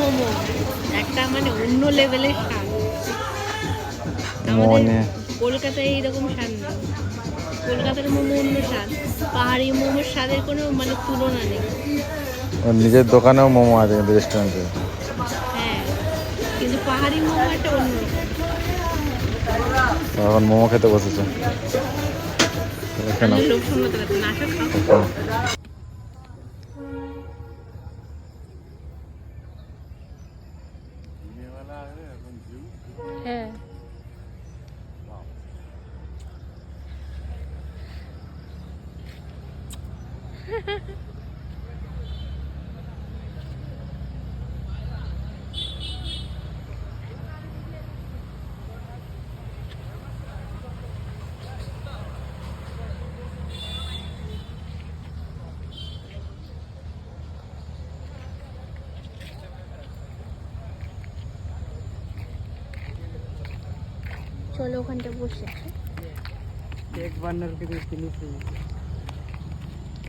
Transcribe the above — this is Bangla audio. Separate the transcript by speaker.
Speaker 1: মোমো একটা মানে অন্য লেভেলের স্বাদ।
Speaker 2: মোমো
Speaker 1: আমাদের
Speaker 2: নিয়ে
Speaker 1: কলকাতায় এইরকম স্বাদ নেই। কলকাতার মোমো অন্য স্বাদ, পাহাড়ি মোমোর স্বাদের কোনো মানে তুলনা নেই।
Speaker 2: ওর নিজের দোকানেও মোমো আছে কিন্তু রেস্টুরেন্টে।
Speaker 1: হ্যাঁ, কিন্তু পাহাড়ি মোমো একটা অন্যরকম।
Speaker 2: এখন মোমো খেতে বসেছে।
Speaker 1: তাহলে লোভ সামলাতে পারতো না, আসো খাও। হ্যাঁ, চলো ওখানটা বসে।
Speaker 3: एक बार नल के लिए